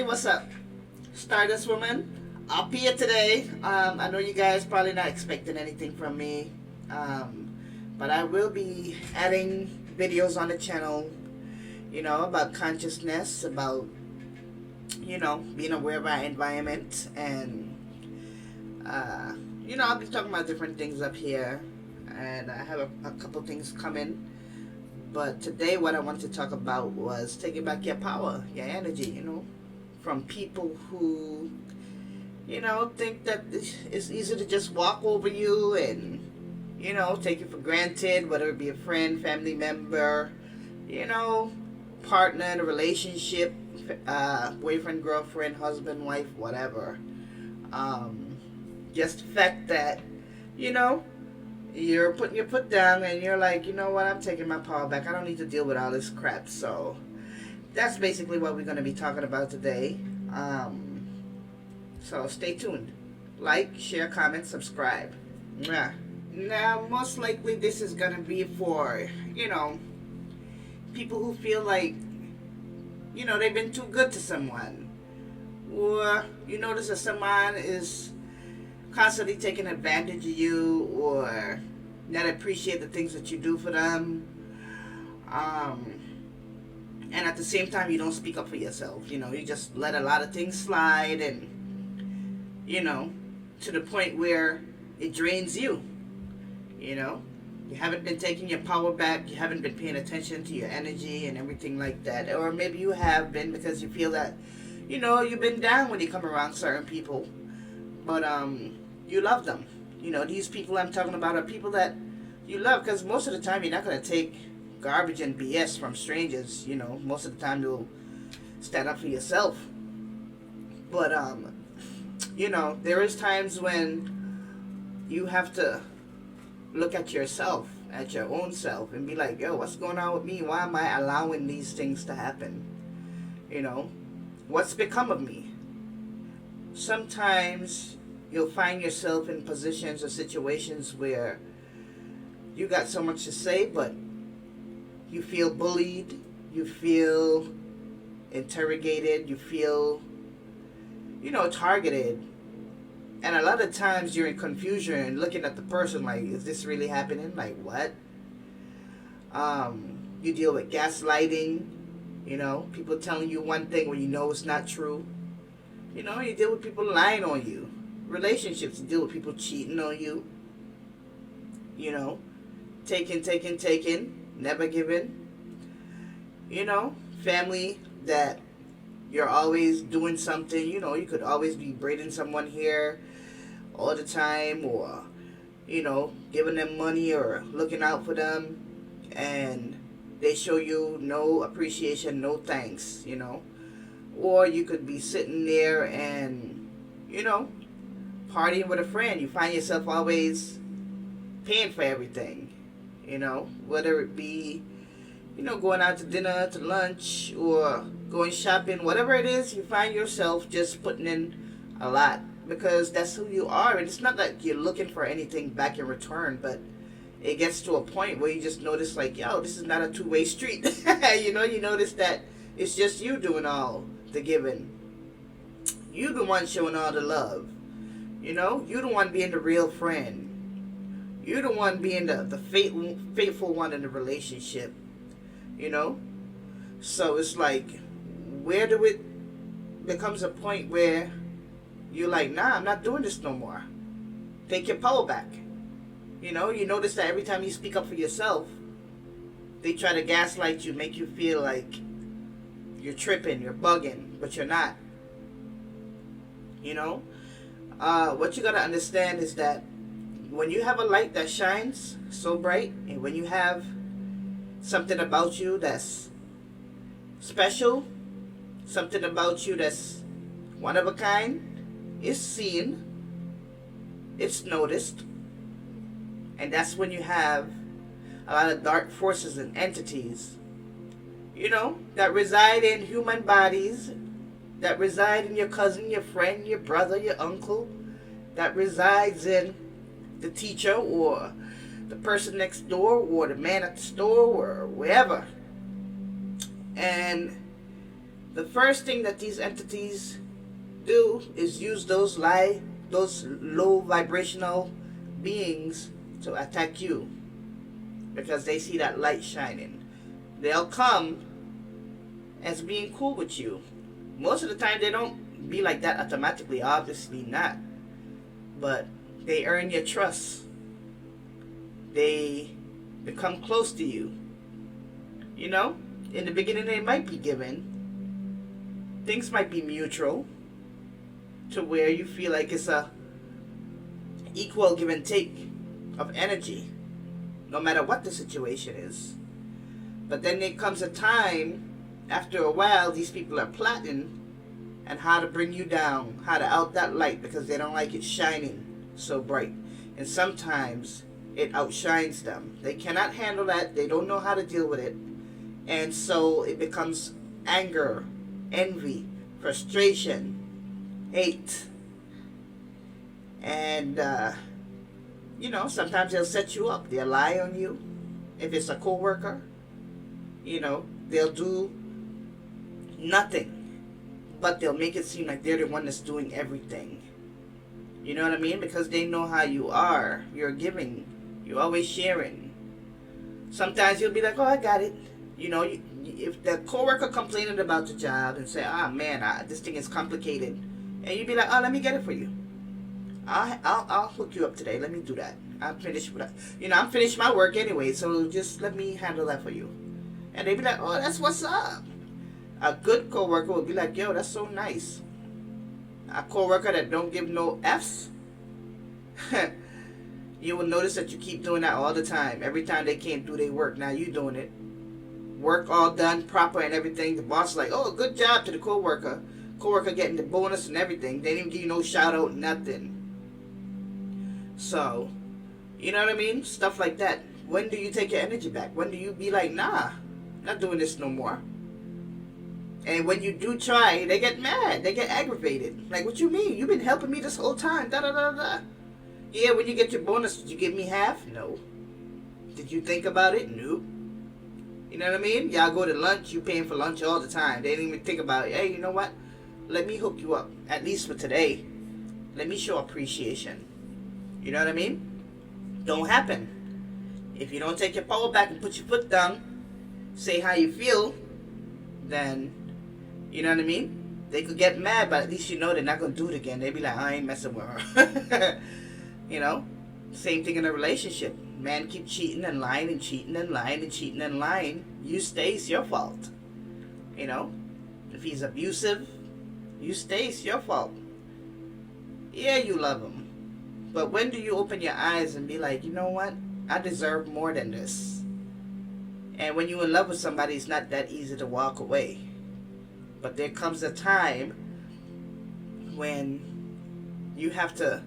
what's up? Stardust woman. Up here today. I know you guys probably not expecting anything from me. But I will be adding videos on the channel, about consciousness, about, being aware of our environment. And, I'll be talking about different things up here. And I have a couple things coming. But today what I wanted to talk about was taking back your power, your energy, from people who, think that it's easy to just walk over you and, take you for granted, whether it be a friend, family member, partner in a relationship, boyfriend, girlfriend, husband, wife, whatever. Just the fact that, you're putting your foot down and you're like, you know what, I'm taking my power back. I don't need to deal with all this crap. So that's basically what we're going to be talking about today. So stay tuned. Like, share, comment, subscribe. Yeah. Now, most likely this is going to be for, people who feel like, they've been too good to someone. Or you notice that someone is constantly taking advantage of you or not appreciate the things that you do for them. And at the same time, you don't speak up for yourself. You just let a lot of things slide and, to the point where it drains you. You haven't been taking your power back. You haven't been paying attention to your energy and everything like that. Or maybe you have been because you feel that, you've been down when you come around certain people. But, you love them. These people I'm talking about are people that you love, because most of the time you're not going to take garbage and BS from strangers. Most of the time you'll stand up for yourself. But, there is times when you have to look at yourself, at your own self, and be like, yo, what's going on with me? Why am I allowing these things to happen? What's become of me? Sometimes you'll find yourself in positions or situations where you got so much to say, but you feel bullied, you feel interrogated, you feel, targeted. And a lot of times you're in confusion and looking at the person like, is this really happening? Like, what? You deal with gaslighting, people telling you one thing when you know it's not true. You deal with people lying on you. Relationships, you deal with people cheating on you. Taking, never giving. Family that you're always doing something. You could always be braiding someone here all the time, or, giving them money or looking out for them, and they show you no appreciation, no thanks, Or you could be sitting there and, partying with a friend. You find yourself always paying for everything, whether it be, going out to dinner, to lunch, or going shopping, whatever it is, you find yourself just putting in a lot because that's who you are. And it's not like you're looking for anything back in return, but it gets to a point where you just notice like, yo, this is not a two-way street. You notice that it's just you doing all the giving. You the one showing all the love. You the one being the real friend. You the one being the faithful one in the relationship. So it's like, where do it becomes a point where you're like, nah, I'm not doing this no more. Take your power back. You notice that every time you speak up for yourself, they try to gaslight you, make you feel like you're tripping, you're bugging, but you're not. What you gotta understand is that when you have a light that shines so bright, and when you have something about you that's special, something about you that's one of a kind, it's seen, it's noticed, and that's when you have a lot of dark forces and entities, that reside in human bodies, that reside in your cousin, your friend, your brother, your uncle, that resides in the teacher or the person next door or the man at the store or wherever. And the first thing that these entities do is use those low vibrational beings to attack you because they see that light shining. They'll come as being cool with you. Most of the time they don't be like that automatically, obviously not. But they earn your trust. They become close to you. You know, in the beginning they might be given. Things might be mutual to where you feel like it's a equal give and take of energy, no matter what the situation is. But then there comes a time, after a while, these people are plotting and how to bring you down, how to out that light because they don't like it shining so bright. And sometimes it outshines them. They cannot handle that. They don't know how to deal with it. And so it becomes anger, envy, frustration, hate. And, you know, sometimes they'll set you up. They'll lie on you. If it's a coworker, you know, they'll do nothing. But they'll make it seem like they're the one that's doing everything. You know what I mean? Because they know how you are. You're giving. You're always sharing. Sometimes you'll be like, oh, I got it. You know, if the coworker complaining about the job and say, ah, man, this thing is complicated. And you'd be like, oh, let me get it for you. I'll hook you up today. Let me do that. I'm finished with that. You know, I'm finished my work anyway, so just let me handle that for you. And they'd be like, oh, that's what's up. A good coworker would be like, yo, that's so nice. A coworker that don't give no F's, you will notice that you keep doing that all the time. Every time they can't do their work, now you doing it. Work all done, proper and everything. The boss is like, oh, good job to the coworker. Coworker getting the bonus and everything. They didn't give you no shout out, nothing. So, you know what I mean? Stuff like that. When do you take your energy back? When do you be like, nah, not doing this no more? And when you do try, they get mad. They get aggravated. Like, what you mean? You've been helping me this whole time. Da da da da. Yeah, when you get your bonus, did you give me half? No. Did you think about it? Nope. You know what I mean? Y'all go to lunch. You paying for lunch all the time. They didn't even think about it. Hey, you know what? Let me hook you up. At least for today. Let me show appreciation. You know what I mean? Don't happen. If you don't take your power back and put your foot down, say how you feel, then, you know what I mean? They could get mad, but at least you know they're not going to do it again. They'd be like, I ain't messing with her. You know? Same thing in a relationship. Man keep cheating and lying and cheating and lying and cheating and lying. You stay, it's your fault. You know? If he's abusive, you stay, it's your fault. Yeah, you love him. But when do you open your eyes and be like, you know what? I deserve more than this. And when you're in love with somebody, it's not that easy to walk away. But there comes a time when you have to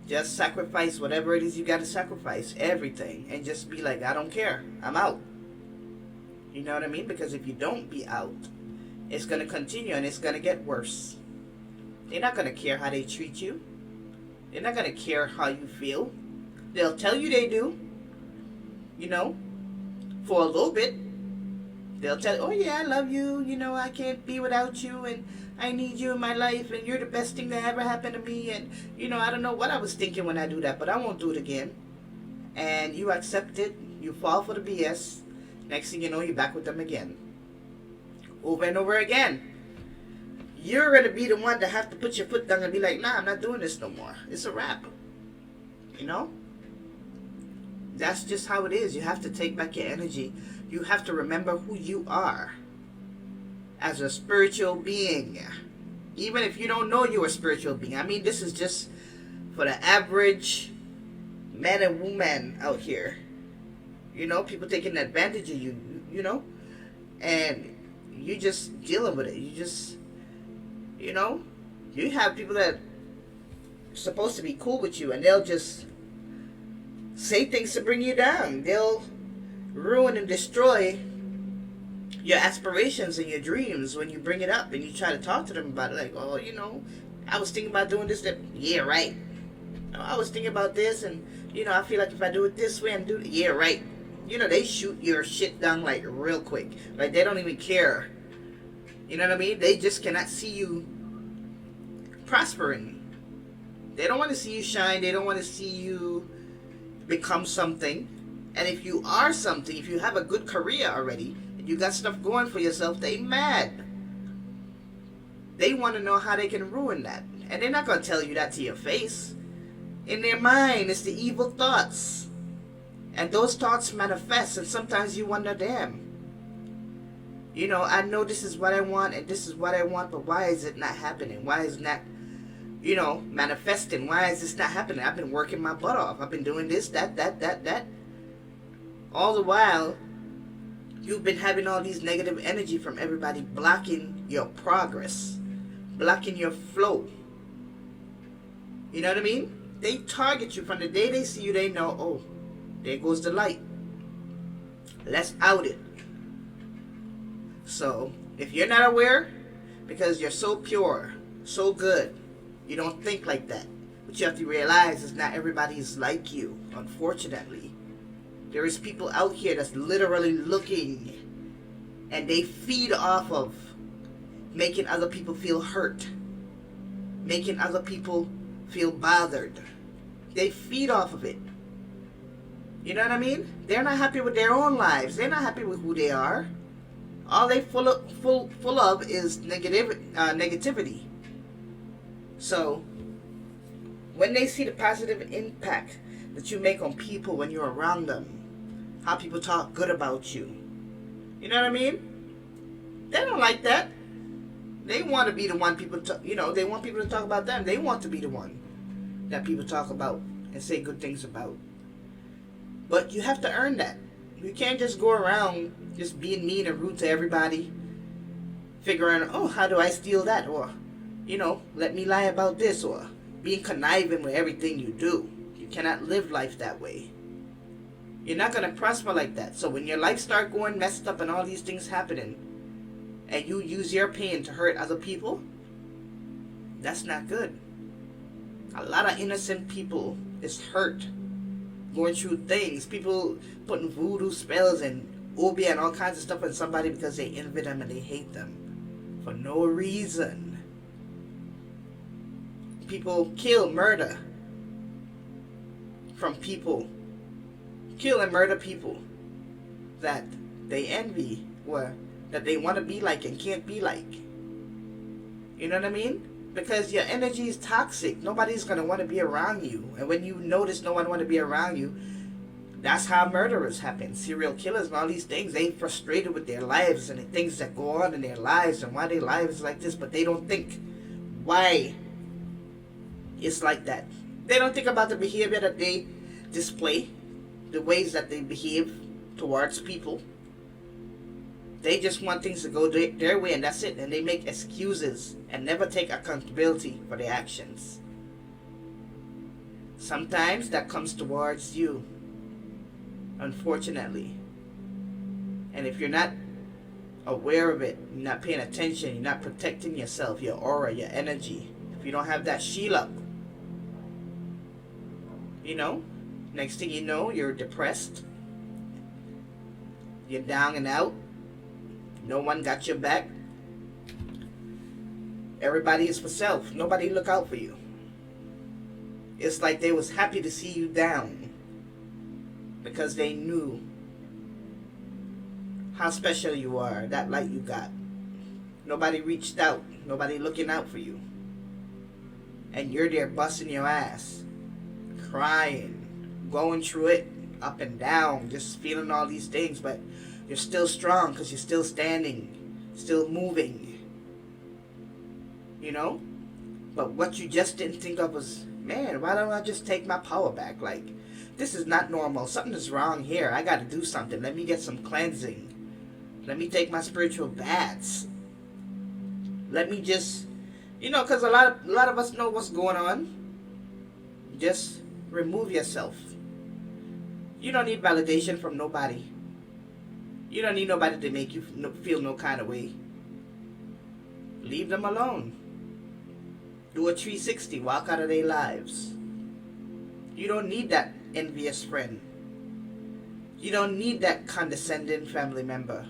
just sacrifice whatever it is you got to sacrifice, everything, and just be like, I don't care, I'm out. You know what I mean? Because if you don't be out, it's going to continue and it's going to get worse. They're not going to care how they treat you. They're not going to care how you feel. They'll tell you they do. You know, for a little bit. They'll tell, oh yeah, I love you. You know, I can't be without you. And I need you in my life. And you're the best thing that ever happened to me. And, you know, I don't know what I was thinking when I do that. But I won't do it again. And you accept it. You fall for the BS. Next thing you know, you're back with them again. Over and over again. You're going to be the one that have to put your foot down and be like, nah, I'm not doing this no more. It's a wrap. You know? That's just how it is. You have to take back your energy. You have to remember who you are as a spiritual being. Even if you don't know you're a spiritual being. I mean, this is just for the average man and woman out here. You know, people taking advantage of you, you know? And you just dealing with it. You just... You know, you have people that are supposed to be cool with you and they'll just say things to bring you down. They'll ruin and destroy your aspirations and your dreams when you bring it up and you try to talk to them about it. Like, oh, you know, I was thinking about doing this. That, yeah, right. Oh, I was thinking about this and, you know, I feel like if I do it this way and do it, yeah, right. You know, they shoot your shit down like real quick. Like, they don't even care. You know what I mean? They just cannot see you prospering. They don't want to see you shine. They don't want to see you become something. And if you are something, if you have a good career already, and you got stuff going for yourself, they mad. They want to know how they can ruin that. And they're not going to tell you that to your face. In their mind, it's the evil thoughts. And those thoughts manifest, and sometimes you wonder, damn. You know, I know this is what I want, and this is what I want, but why is it not happening? Why is it not, you know, manifesting? Why is this not happening? I've been working my butt off. I've been doing this, that. All the while, you've been having all these negative energy from everybody blocking your progress, blocking your flow. You know what I mean? They target you from the day they see you. They know, oh, there goes the light. Let's out it. So, if you're not aware, because you're so pure, so good, you don't think like that. What you have to realize is not everybody is like you, unfortunately. There is people out here that's literally looking, and they feed off of making other people feel hurt, making other people feel bothered. They feed off of it. You know what I mean? They're not happy with their own lives. They're not happy with who they are. All they full of is negativity. So, when they see the positive impact that you make on people when you're around them, how people talk good about you, you know what I mean? They don't like that. They want to be the one people, they want people to talk about them. They want to be the one that people talk about and say good things about. But you have to earn that. You can't just go around just being mean and rude to everybody, figuring, oh, how do I steal that? Or, let me lie about this, or being conniving with everything you do. You cannot live life that way. You're not going to prosper like that. So when your life start going messed up and all these things happening, and you use your pain to hurt other people, that's not good. A lot of innocent people is hurt, going through things. People putting voodoo spells and obi and all kinds of stuff on somebody because they envy them and they hate them for no reason. People kill, murder from people. Kill and murder people that they envy or that they want to be like and can't be like. You know what I mean? Because your energy is toxic. Nobody's going to want to be around you. And when you notice no one want to be around you, that's how murderers happen. Serial killers and all these things. They frustrated with their lives and the things that go on in their lives and why their lives like this. But they don't think why it's like that. They don't think about the behavior that they display, the ways that they behave towards people. They just want things to go their way and that's it. And they make excuses and never take accountability for their actions. Sometimes that comes towards you, unfortunately. And if you're not aware of it, you're not paying attention, you're not protecting yourself, your aura, your energy, if you don't have that shield up, next thing you know, you're depressed, you're down and out. No one got your back. Everybody is for self. Nobody look out for you. It's like they was happy to see you down because they knew how special you are, that light you got. Nobody reached out. Nobody looking out for you. And you're there busting your ass, crying, going through it, up and down, just feeling all these things, but you're still strong because you're still standing, still moving, But what you just didn't think of was, man, why don't I just take my power back? Like, this is not normal. Something is wrong here. I got to do something. Let me get some cleansing. Let me take my spiritual baths. Let me just, because a lot of us know what's going on. Just remove yourself. You don't need validation from nobody. You don't need nobody to make you feel no kind of way. Leave them alone. Do a 360. Walk out of their lives. You don't need that envious friend. You don't need that condescending family member.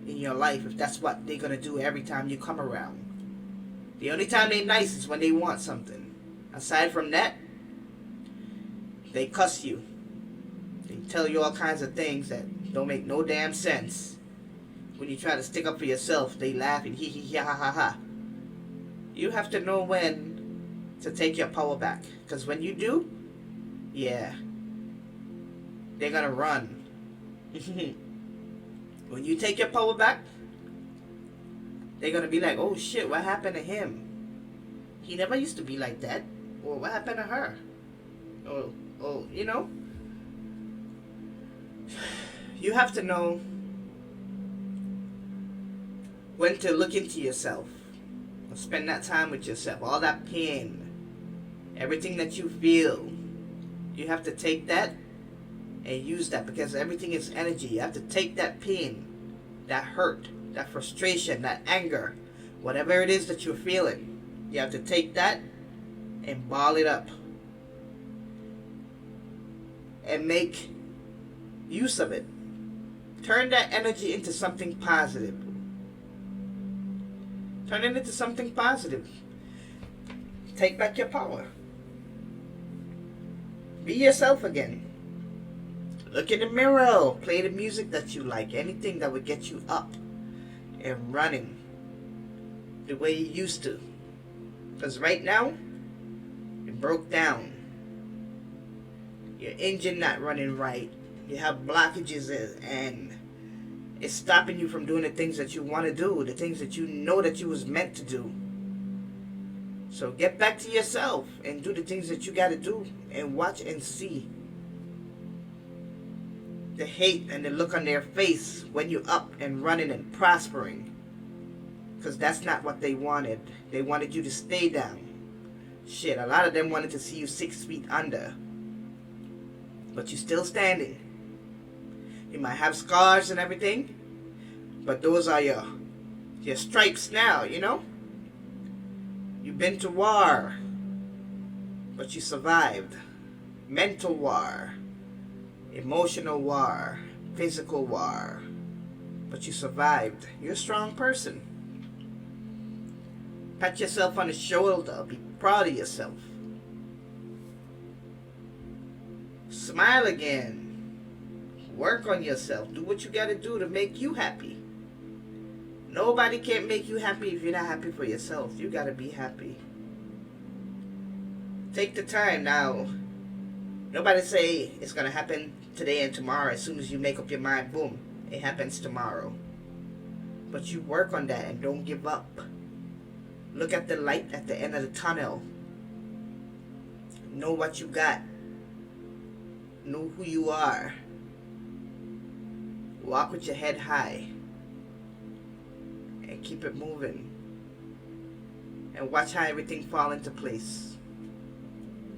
in your life if that's what they're gonna do every time you come around. The only time they're nice is when they want something. Aside from that, they cuss you. They tell you all kinds of things that don't make no damn sense. When you try to stick up for yourself, they laugh and hee hee hee ha ha ha. You have to know when to take your power back. Because when you do, yeah, they're gonna run. When you take your power back, they're gonna be like, oh shit, what happened to him? He never used to be like that. Or what happened to her? Oh, you know? You have to know when to look into yourself. Spend that time with yourself. All that pain, everything that you feel, you have to take that and use that, because everything is energy. You have to take that pain, that hurt, that frustration, that anger, whatever it is that you're feeling, you have to take that and ball it up and make use of it. Turn that energy into something positive. Turn it into something positive. Take back your power. Be yourself again. Look in the mirror. Play the music that you like. Anything that would get you up and running the way you used to. Because right now, it broke down. Your engine not running right. You have blockages and it's stopping you from doing the things that you want to do, the things that you know that you was meant to do. So get back to yourself and do the things that you got to do and watch and see the hate and the look on their face when you're up and running and prospering. Because that's not what they wanted. They wanted you to stay down. Shit, a lot of them wanted to see you 6 feet under. But you're still standing. You might have scars and everything, but those are your stripes now, you know? You've been to war, but you survived. Mental war, emotional war, physical war, but you survived. You're a strong person. Pat yourself on the shoulder. Be proud of yourself. Smile again. Work on yourself. Do what you gotta do to make you happy. Nobody can make you happy if you're not happy for yourself. You gotta be happy. Take the time now. Nobody say it's gonna happen today and tomorrow. As soon as you make up your mind, boom, it happens tomorrow. But you work on that and don't give up. Look at the light at the end of the tunnel. Know what you got. Know who you are. Walk with your head high. And keep it moving. And watch how everything fall into place.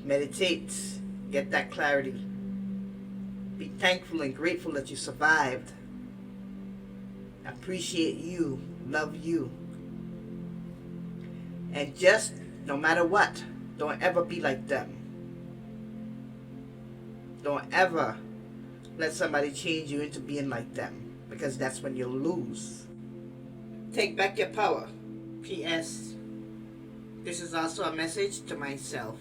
Meditate. Get that clarity. Be thankful and grateful that you survived. Appreciate you. Love you. And just, no matter what, don't ever be like them. Don't ever let somebody change you into being like them, because that's when you'll lose. Take back your power. P.S. This is also a message to myself.